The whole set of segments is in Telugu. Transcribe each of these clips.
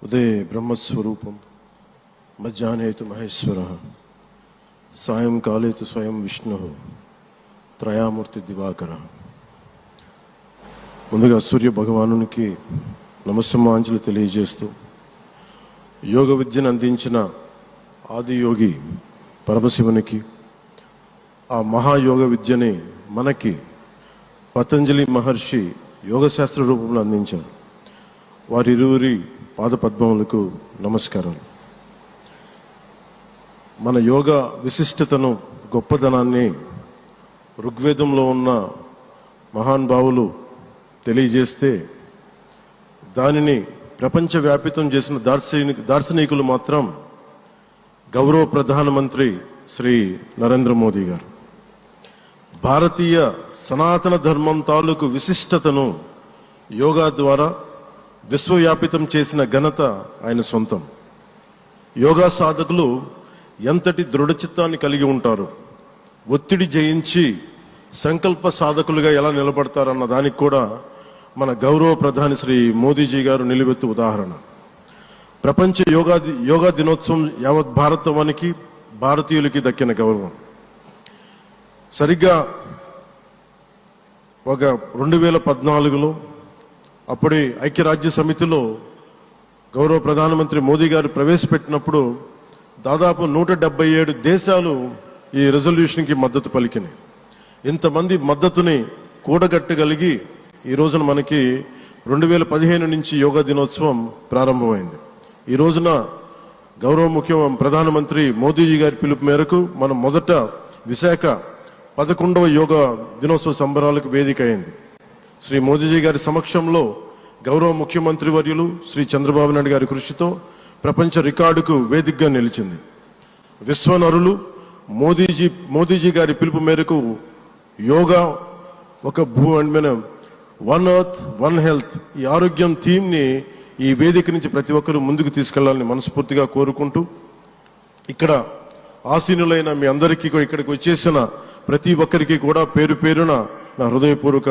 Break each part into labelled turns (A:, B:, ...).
A: ఉదయ బ్రహ్మస్వరూపం మధ్యాహ్నేతు మహేశ్వర సాయంకాలేతు స్వయం విష్ణు త్రయామూర్తి దివాకర. ముందుగా సూర్య భగవానునికి నమస్సుమాంజలి తెలియజేస్తూ యోగ విద్యను అందించిన ఆదియోగి పరమశివునికి, ఆ మహాయోగ విద్యని మనకి పతంజలి మహర్షి యోగశాస్త్ర రూపంలో అందించారు. వారిరువురి పాదపద్మములకు నమస్కారాలు. మన యోగ విశిష్టతను, గొప్పదనాన్ని ఋగ్వేదంలో ఉన్న మహానుభావులు తెలియజేస్తే దానిని ప్రపంచవ్యాపితం చేసిన దార్శనికులు మాత్రం గౌరవ ప్రధానమంత్రి శ్రీ నరేంద్ర మోదీ గారు. భారతీయ సనాతన ధర్మం తాలూకు విశిష్టతను యోగా ద్వారా విశ్వవ్యాపితం చేసిన ఘనత ఆయన సొంతం. యోగా సాధకులు ఎంతటి దృఢచిత్తాన్ని కలిగి ఉంటారు, ఒత్తిడి జయించి సంకల్ప సాధకులుగా ఎలా నిలబడతారన్న దానికి కూడా మన గౌరవ ప్రధాని శ్రీ మోదీజీ గారు నిలువెత్తు ఉదాహరణ. ప్రపంచ యోగా దినోత్సవం యావత్ భారతవానికి, భారతీయులకి దక్కిన గౌరవం. సరిగ్గా ఒక 2014లో అప్పుడే ఐక్యరాజ్య సమితిలో గౌరవ ప్రధానమంత్రి మోదీ గారు ప్రవేశపెట్టినప్పుడు దాదాపు 177 దేశాలు ఈ రెజల్యూషన్కి మద్దతు పలికినాయి. ఇంతమంది మద్దతుని కూడగట్టగలిగి ఈ రోజున మనకి 2015 నుంచి యోగా దినోత్సవం ప్రారంభమైంది. ఈ రోజున గౌరవ ప్రధానమంత్రి మోదీజీ గారి పిలుపు మేరకు మనం మొదట విశాఖ 11వ యోగా దినోత్సవ సంబరాలకు వేదిక అయింది. శ్రీ మోదీజీ గారి సమక్షంలో గౌరవ ముఖ్యమంత్రి వర్యులు శ్రీ చంద్రబాబు నాయుడు గారి కృషితో ప్రపంచ రికార్డుకు వేదికగా నిలిచింది. విశ్వనరులు మోదీజీ గారి పిలుపు మేరకు యోగా ఒక వన్ ఎర్త్ వన్ హెల్త్, ఈ ఆరోగ్యం థీమ్ని ఈ వేదిక నుంచి ప్రతి ఒక్కరూ ముందుకు తీసుకెళ్లాలని మనస్ఫూర్తిగా కోరుకుంటూ, ఇక్కడ ఆసీనులైన మీ అందరికీ ఇక్కడికి వచ్చేసిన ప్రతి ఒక్కరికి కూడా పేరు పేరున నా హృదయపూర్వక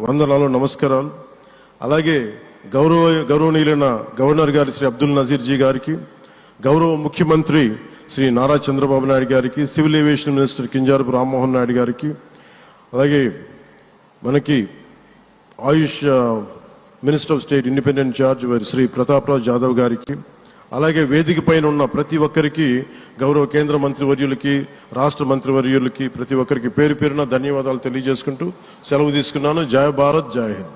A: వందనాలు, నమస్కారాలు. అలాగే గౌరవనీయులైన గవర్నర్ గారి శ్రీ అబ్దుల్ నజీర్ జీ గారికి, గౌరవ ముఖ్యమంత్రి శ్రీ నారా చంద్రబాబు నాయుడు గారికి, civil aviation minister Kinjarapu Rammohan Naidu గారికి, అలాగే మనకి Ayush minister of state independent charge Shri Prataprao Jadhav గారికి, అలాగే వేదిక పైన ఉన్న ప్రతి ఒక్కరికి, గౌరవ కేంద్ర మంత్రివర్యులకి, రాష్ట్ర మంత్రివర్యులకి, ప్రతి ఒక్కరికి పేరు పేరున ధన్యవాదాలు తెలియజేసుకుంటూ సెలవు తీసుకున్నాను. జై భారత్, జై హింద్.